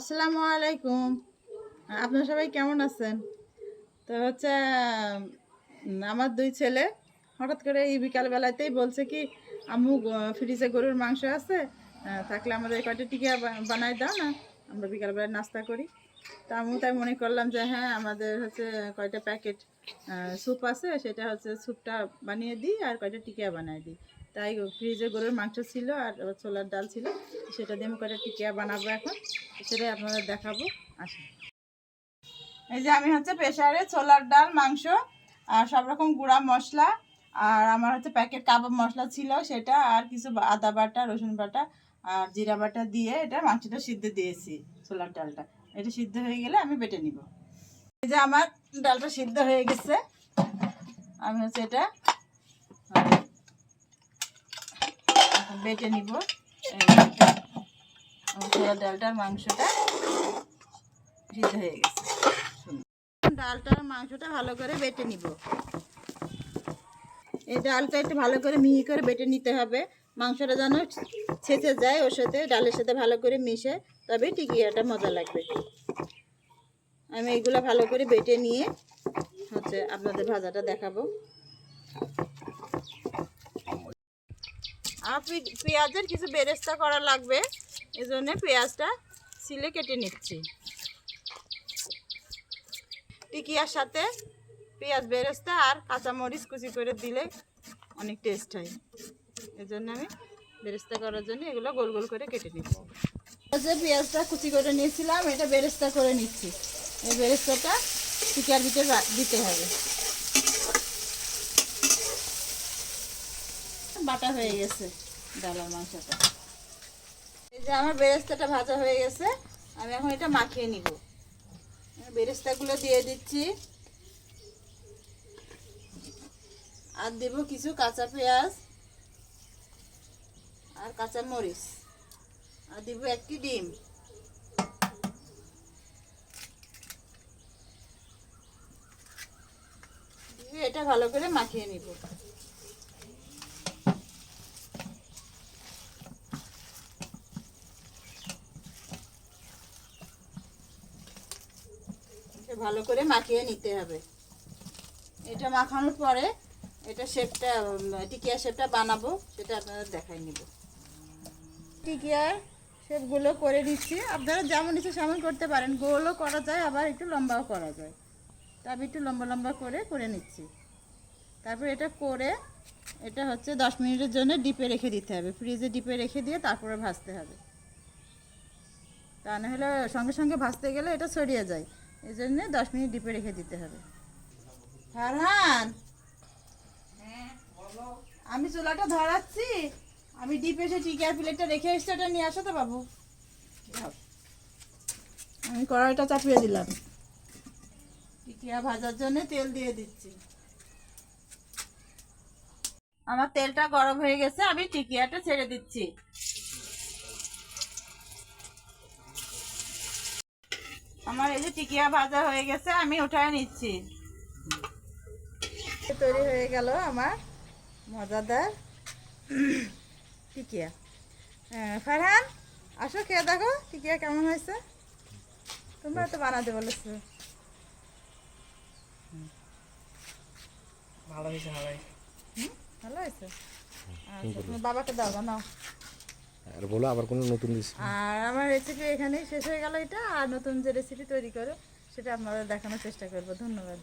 আসসালামু আলাইকুম। আপনারা সবাই কেমন আছেন? তো হচ্ছে আমার দুই ছেলে হঠাৎ করে এই বিকালবেলাতেই বলছে কি, আম্মু ফ্রিজে গরুর মাংস আছে, থাকলে আমাদের কয়টা টিকিয়া বানাই দাও না, আমরা বিকালবেলায় নাস্তা করি। তা আম্মু তাই মনে করলাম যে হ্যাঁ, আমাদের হচ্ছে কয়টা প্যাকেট স্যুপ আছে, সেটা হচ্ছে স্যুপটা বানিয়ে দিই আর কয়টা টিকিয়া বানাই দিই। তাই ফ্রিজে গরুর মাংস ছিল আর ছোলার ডাল ছিল, সেটা দিয়ে আমি কয়টা টিকিয়া বানাবো এখন, সেটাই আপনাদের দেখাবো। আসুন। এই যে আমি হচ্ছে প্রেসারে ছোলার ডাল, মাংস আর সব রকম গুঁড়া মশলা, আর আমার হচ্ছে প্যাকেট কাবাব মশলা ছিল সেটা, আর কিছু আদা বাটা, রসুন বাটা আর জিরা বাটা দিয়ে এটা মাংসটা সিদ্ধ দিয়েছি। ছোলার ডালটা এটা সিদ্ধ হয়ে গেলে আমি বেটে নিব। এই যে আমার ডালটা সিদ্ধ হয়ে গেছে, আমি হচ্ছে এটা বেটে নিব। ছোলার ডালটার মাংসটা সিদ্ধ হয়ে গেছে, ডালটার মাংসটা ভালো করে বেটে নিব। এই ডালটা একটু ভালো করে মিহি করে বেটে নিতে হবে, মাংসটা যেন ছেঁচে যায় ওর সাথে, ডালের সাথে ভালো করে মিশে, তবে টিকিয়াটা মজা লাগবে। আমি এইগুলো ভালো করে বেটে নিয়ে হচ্ছে আপনাদের ভাজাটা দেখাবো। আর পেঁয়াজের কিছু বেরেস্তা করা লাগবে, এই জন্য পেঁয়াজটা ছিলে কেটে নিচ্ছি। টিকিয়ার সাথে পেঁয়াজ বেরেস্তা আর কাঁচামরিচ কুচি করে দিলে অনেক টেস্ট হয়, এই জন্য আমি বেরেস্তা করার জন্য এগুলো গোল গোল করে কেটে নিচ্ছি। যে পেঁয়াজটা কুচি করে নিয়েছিলাম, এটা বেরেস্তা করে নিচ্ছি। এই বেরেস্তাটা টিকিয়ার ভিতরে দিতে হবে। বাটা হয়ে গেছে ডালের মাংসটা। এই যে আমার বেরেস্তাটা ভাজা হয়ে গেছে, আমি এখন এটা মাখিয়ে নিব। বেরেস্তাগুলো দিয়ে দিচ্ছি, আর দেব কিছু কাঁচা পেঁয়াজ আর কাঁচা মরিচ, আর দিব একটি ডিম। এটা ভালো করে মাখিয়ে নিব। ভালো করে মাখিয়ে নিতে হবে। এটা মাখানোর পরে এটা শেপটা, টিকিয়া শেপটা বানাবো, সেটা আপনাদের দেখাই নিব। টিকিয়ার শেপগুলো করে দিচ্ছি, আপনারা যেমন ইচ্ছে সেমন করতে পারেন, গোলও করা যায় আবার একটু লম্বাও করা যায়। তা আমি একটু লম্বা লম্বা করে নিচ্ছি। তারপর এটা করে এটা হচ্ছে 10 মিনিটের জন্য ডিপে রেখে দিতে হবে, ফ্রিজে ডিপে রেখে দিয়ে তারপরে ভাজতে হবে। তা না হলে সঙ্গে সঙ্গে ভাজতে গেলে এটা ছড়িয়ে যায়, এই জন্য 10 মিনিট ডিপে রেখে দিতে হবে। ফারহান, আমি চুলাটা ধরাচ্ছি, আমি ডিপে এসে টিকিয়ার প্লেটটা রেখে এসে ওটা নিয়ে আসো তো বাবু। আমি কড়াইটা চাপিয়ে দিলাম, টিকিয়া ভাজার জন্য তেল দিয়ে দিচ্ছি। আমার তেলটা গরম হয়ে গেছে, আমি টিকিয়াটা ছেড়ে দিচ্ছি। আমার এই যে টিকিয়া ভাজা হয়ে গেছে, আমি উঠায় নিচ্ছি। তৈরি হয়ে গেল আমার মজাদার টিকিয়া। ফারহান, আসো খেয়ে দেখো টিকিয়া কেমন হয়েছে। তোমরা তো বানাতে বলেছো। ভালো হয়েছে, ভালো হয়েছে। ভালো হয়েছে। আচ্ছা, তুমি বাবাকে দাও, বানাও। আর বলো আবার কোনো নতুন রেসিপি। আর আমার রেসিপি এখানেই শেষ হয়ে গেল এটা, আর নতুন যে রেসিপি তৈরি করো সেটা আপনাদের দেখানোর চেষ্টা করবো। ধন্যবাদ।